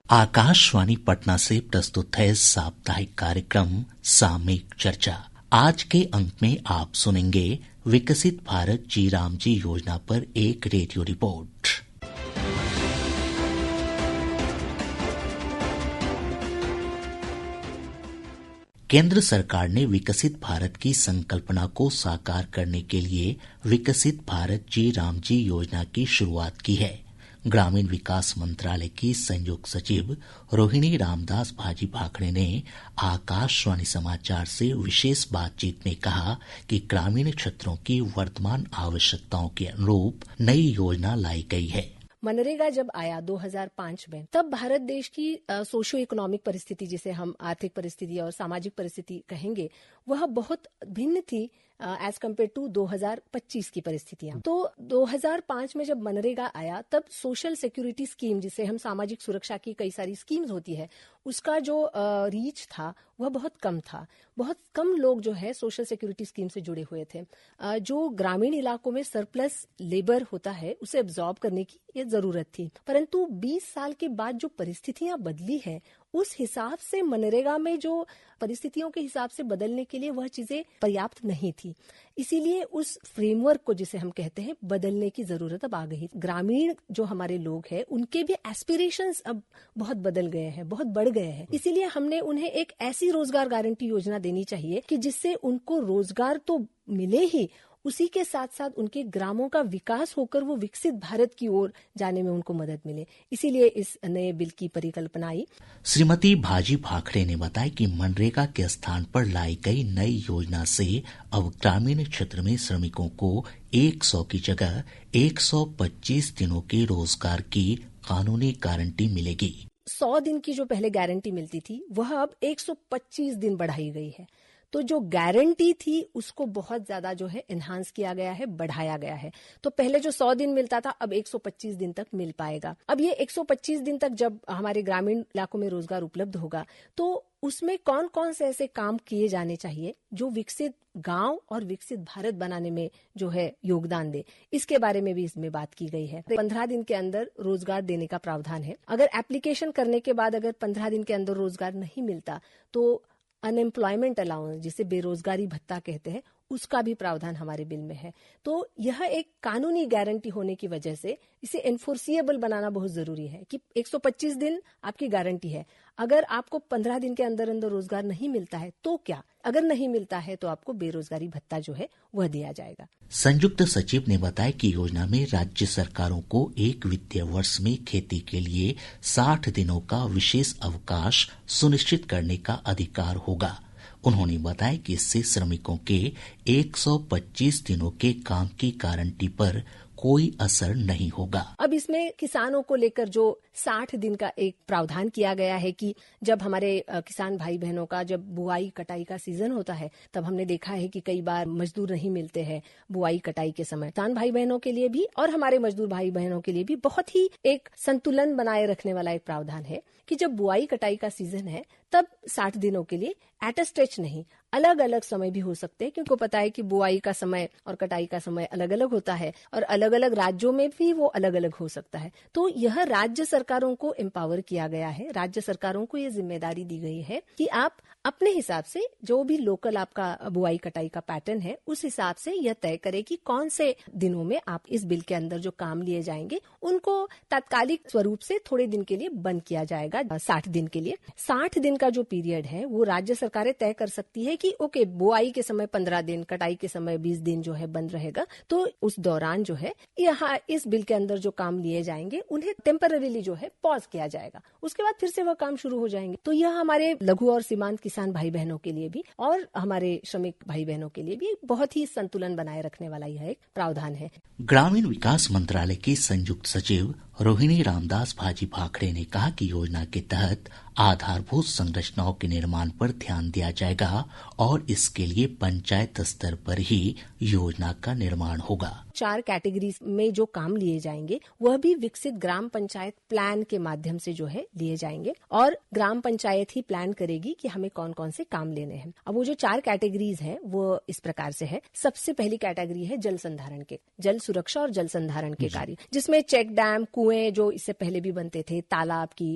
आकाशवाणी पटना से प्रस्तुत है साप्ताहिक कार्यक्रम सामयिक चर्चा। आज के अंक में आप सुनेंगे विकसित भारत जी राम जी योजना पर एक रेडियो रिपोर्ट। केंद्र सरकार ने विकसित भारत की संकल्पना को साकार करने के लिए विकसित भारत जी राम जी योजना की शुरुआत की है। ग्रामीण विकास मंत्रालय की संयुक्त सचिव रोहिणी रामदास भाजी भाखड़े ने आकाशवाणी समाचार से विशेष बातचीत में कहा कि ग्रामीण क्षेत्रों की वर्तमान आवश्यकताओं के अनुरूप नई योजना लाई गई है। मनरेगा जब आया 2005 में, तब भारत देश की सोशियो इकोनॉमिक परिस्थिति, जिसे हम आर्थिक परिस्थिति और सामाजिक परिस्थिति कहेंगे, वह बहुत भिन्न थी एज कम्पेयर टू 2025 की परिस्थितियां। तो 2005 में जब मनरेगा आया, तब सोशल सिक्योरिटी स्कीम, जिसे हम सामाजिक सुरक्षा की कई सारी स्कीम्स होती है, उसका जो रीच था वह बहुत कम था। बहुत कम लोग जो है सोशल सिक्योरिटी स्कीम से जुड़े हुए थे। जो ग्रामीण इलाकों में सरप्लस लेबर होता है, उसे एब्जॉर्ब करने की ये जरूरत थी। परंतु 20 साल के बाद जो परिस्थितियां बदली है, उस हिसाब से मनरेगा में जो परिस्थितियों के हिसाब से बदलने के लिए वह चीजें पर्याप्त नहीं थी। इसीलिए उस फ्रेमवर्क को, जिसे हम कहते हैं, बदलने की जरूरत अब आ गई। ग्रामीण जो हमारे लोग हैं, उनके भी एस्पिरेशंस अब बहुत बदल गए हैं, बहुत बढ़ गए हैं। इसीलिए हमने उन्हें एक ऐसी रोजगार गारंटी योजना देनी चाहिए कि जिससे उनको रोजगार तो मिले ही, उसी के साथ साथ उनके ग्रामों का विकास होकर वो विकसित भारत की ओर जाने में उनको मदद मिले। इसीलिए इस नए बिल की परिकल्पना आई। श्रीमती भाजी भाखड़े ने बताया कि मनरेगा के स्थान पर लाई गई नई योजना से अब ग्रामीण क्षेत्र में श्रमिकों को 100 की जगह 125 दिनों के रोजगार की कानूनी गारंटी मिलेगी। 100 दिन की जो पहले गारंटी मिलती थी, वह अब 125 दिन बढ़ाई गई है। तो जो गारंटी थी उसको बहुत ज्यादा जो है एनहांस किया गया है, बढ़ाया गया है। तो पहले जो 100 दिन मिलता था, अब 125 दिन तक मिल पाएगा। अब ये 125 दिन तक जब हमारे ग्रामीण इलाकों में रोजगार उपलब्ध होगा, तो उसमें कौन कौन से ऐसे काम किए जाने चाहिए जो विकसित गांव और विकसित भारत बनाने में जो है योगदान दे, इसके बारे में भी इसमें बात की गई है। 15 दिन के अंदर रोजगार देने का प्रावधान है। अगर एप्लीकेशन करने के बाद अगर 15 दिन के अंदर रोजगार नहीं मिलता, तो अनएम्प्लॉयमेंट अलाउंस, जिसे बेरोजगारी भत्ता कहते हैं, उसका भी प्रावधान हमारे बिल में है। तो यह एक कानूनी गारंटी होने की वजह से इसे एनफोर्सिएबल बनाना बहुत जरूरी है कि 125 दिन आपकी गारंटी है। अगर आपको 15 दिन के अंदर अंदर रोजगार नहीं मिलता है तो क्या? अगर नहीं मिलता है तो आपको बेरोजगारी भत्ता जो है वह दिया जाएगा। संयुक्त सचिव ने बताया कि योजना में राज्य सरकारों को एक वित्तीय वर्ष में खेती के लिए 60 दिनों का विशेष अवकाश सुनिश्चित करने का अधिकार होगा। उन्होंने बताया कि इससे श्रमिकों के 125 दिनों के काम की गारंटी पर कोई असर नहीं होगा। अब इसमें किसानों को लेकर जो 60 दिन का एक प्रावधान किया गया है कि जब हमारे किसान भाई बहनों का जब बुआई कटाई का सीजन होता है, तब हमने देखा है कि कई बार मजदूर नहीं मिलते हैं बुआई कटाई के समय। किसान भाई बहनों के लिए भी और हमारे मजदूर भाई बहनों के लिए भी बहुत ही एक संतुलन बनाए रखने वाला एक प्रावधान है कि जब बुआई कटाई का सीजन है, तब 60 दिनों के लिए एट अ स्ट्रेच नहीं, अलग अलग समय भी हो सकते हैं, क्योंकि पता है कि बुआई का समय और कटाई का समय अलग अलग होता है और अलग अलग राज्यों में भी वो अलग अलग हो सकता है। तो यह राज्य सरकारों को एम्पावर किया गया है। राज्य सरकारों को ये जिम्मेदारी दी गई है कि आप अपने हिसाब से जो भी लोकल आपका बुआई कटाई का पैटर्न है, उस हिसाब से यह तय करे कि कौन से दिनों में आप इस बिल के अंदर जो काम लिए जाएंगे उनको तात्कालिक स्वरूप से थोड़े दिन के लिए बंद किया जाएगा। 60 दिन के लिए 60 दिन का जो पीरियड है वो राज्य सरकारें तय कर सकती है कि ओके, बुआई के समय 15 दिन, कटाई के समय 20 दिन जो है बंद रहेगा। तो उस दौरान जो है यहाँ इस बिल के अंदर जो काम लिए जाएंगे उन्हें टेम्पररीली जो है पॉज किया जाएगा। उसके बाद फिर से वह काम शुरू हो जाएंगे। तो यह हमारे लघु और सीमांत किसान भाई बहनों के लिए भी और हमारे श्रमिक भाई बहनों के लिए भी बहुत ही संतुलन बनाए रखने वाला यह एक प्रावधान है। ग्रामीण विकास मंत्रालय की संयुक्त सचिव रोहिणी रामदास भाजी भाखड़े ने कहा कि योजना के तहत आधारभूत संरचनाओं के निर्माण पर ध्यान दिया जाएगा और इसके लिए पंचायत स्तर पर ही योजना का निर्माण होगा। 4 कैटेगरीज में जो काम लिए जाएंगे वह भी विकसित ग्राम पंचायत प्लान के माध्यम से जो है लिए जाएंगे और ग्राम पंचायत ही प्लान करेगी कि हमें कौन कौन से काम लेने हैं। अब वो जो 4 कैटेगरीज हैं वो इस प्रकार से है। सबसे पहली कैटेगरी है जल संधारण के, जल सुरक्षा और जल संधारण के कार्य, जिसमें चेक डैम, कुएं जो इससे पहले भी बनते थे, तालाब की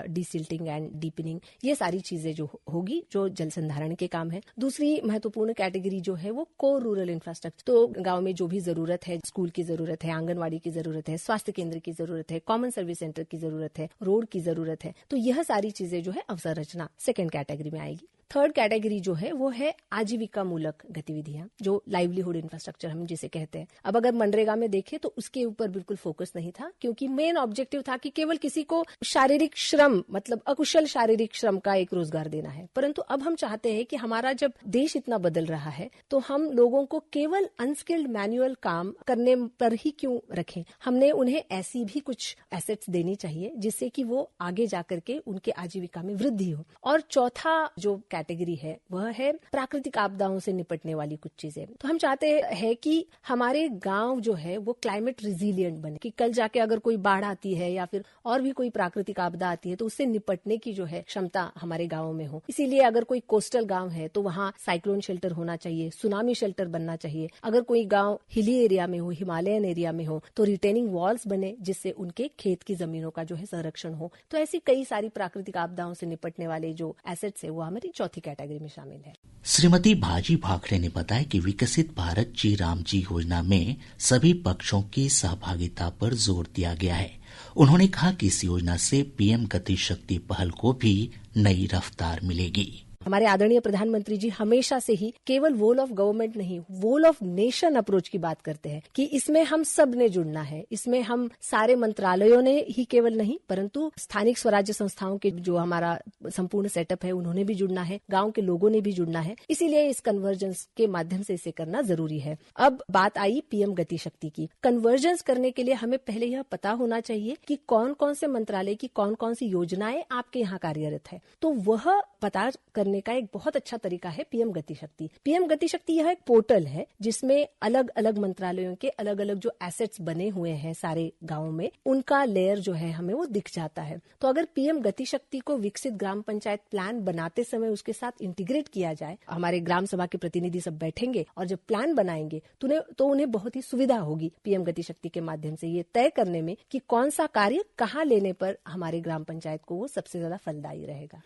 डिसिल्टिंग एंड डीपनिंग, ये सारी चीजें जो होगी जो जल संधारण के काम है। दूसरी महत्वपूर्ण कैटेगरी जो है वो कोर रूरल इंफ्रास्ट्रक्चर, तो गांव में जो भी जरूरत है, स्कूल की जरूरत है, आंगनवाड़ी की जरूरत है, स्वास्थ्य केंद्र की जरूरत है, कॉमन सर्विस सेंटर की जरूरत है, रोड की जरूरत है, तो यह सारी चीजें जो है अवसंरचना सेकेंड कैटेगरी में आएगी। थर्ड कैटेगरी जो है वो है आजीविका मूलक गतिविधियां, जो लाइवलीहुड इंफ्रास्ट्रक्चर हम जिसे कहते हैं। अब अगर मनरेगा में देखें तो उसके ऊपर बिल्कुल फोकस नहीं था, क्योंकि मेन ऑब्जेक्टिव था कि केवल किसी को शारीरिक श्रम, मतलब अकुशल शारीरिक श्रम का एक रोजगार देना है। परंतु अब हम चाहते हैं कि हमारा जब देश इतना बदल रहा है तो हम लोगों को केवल अनस्किल्ड मैनुअल काम करने पर ही क्यों रखें, हमने उन्हें ऐसी भी कुछ एसेट्स देनी चाहिए जिससे कि वो आगे जाकर के उनके आजीविका में वृद्धि हो। और चौथा जो कैटेगरी है वह है प्राकृतिक आपदाओं से निपटने वाली कुछ चीजें। तो हम चाहते हैं कि हमारे गांव जो है वो क्लाइमेट रिजिलियंट बने, कि कल जाके अगर कोई बाढ़ आती है या फिर और भी कोई प्राकृतिक आपदा आती है तो उससे निपटने की जो है क्षमता हमारे गांवों में हो। इसीलिए अगर कोई कोस्टल गांव है तो वहाँ साइक्लोन शेल्टर होना चाहिए, सुनामी शेल्टर बनना चाहिए। अगर कोई गांव हिली एरिया में हो, हिमालयन एरिया में हो, तो रिटेनिंग वॉल्स बने जिससे उनके खेत की जमीनों का जो है संरक्षण हो। तो ऐसी कई सारी प्राकृतिक आपदाओं से निपटने वाले जो एसेट्स है वो हमारी चौथी कैटेगरी में शामिल है। श्रीमती भाजी भाखड़े ने बताया कि विकसित भारत जी राम जी योजना में सभी पक्षों की सहभागिता पर जोर दिया गया है। उन्होंने कहा कि इस योजना से पीएम गति शक्ति पहल को भी नई रफ्तार मिलेगी। हमारे आदरणीय प्रधानमंत्री जी हमेशा से ही केवल वोल ऑफ गवर्नमेंट नहीं, वोल ऑफ नेशन अप्रोच की बात करते हैं कि इसमें हम सब ने जुड़ना है। इसमें हम सारे मंत्रालयों ने ही केवल नहीं, परंतु स्थानिक स्वराज्य संस्थाओं के जो हमारा संपूर्ण सेटअप है उन्होंने भी जुड़ना है, गांव के लोगों ने भी जुड़ना है। इसीलिए इस कन्वर्जेंस के माध्यम से इसे करना जरूरी है। अब बात आई पीएम गति शक्ति की। कन्वर्जेंस करने के लिए हमें पहले यह पता होना चाहिए कि कौन कौन से मंत्रालय की कौन कौन सी योजनाएं आपके यहाँ कार्यरत है। तो वह पता करने का एक बहुत अच्छा तरीका है पीएम गति शक्ति। पीएम गति शक्ति यह एक पोर्टल है जिसमें अलग अलग मंत्रालयों के अलग अलग जो एसेट्स बने हुए हैं सारे गांवों में, उनका लेयर जो है हमें वो दिख जाता है। तो अगर पीएम गति शक्ति को विकसित ग्राम पंचायत प्लान बनाते समय उसके साथ इंटीग्रेट किया जाए, हमारे ग्राम सभा के प्रतिनिधि सब बैठेंगे और जब प्लान बनाएंगे तो उन्हें बहुत ही सुविधा होगी पीएम गति शक्ति के माध्यम से ये तय करने में कि कौन सा कार्य कहाँ लेने पर हमारे ग्राम पंचायत को वो सबसे ज्यादा फलदायी रहेगा।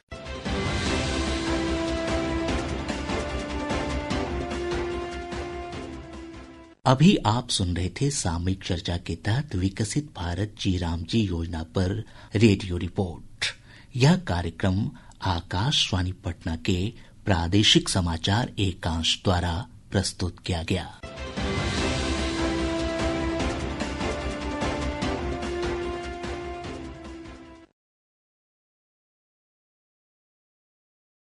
अभी आप सुन रहे थे सामयिक चर्चा के तहत विकसित भारत जी राम जी योजना पर रेडियो रिपोर्ट। यह कार्यक्रम आकाशवाणी पटना के प्रादेशिक समाचार एकांश द्वारा प्रस्तुत किया गया।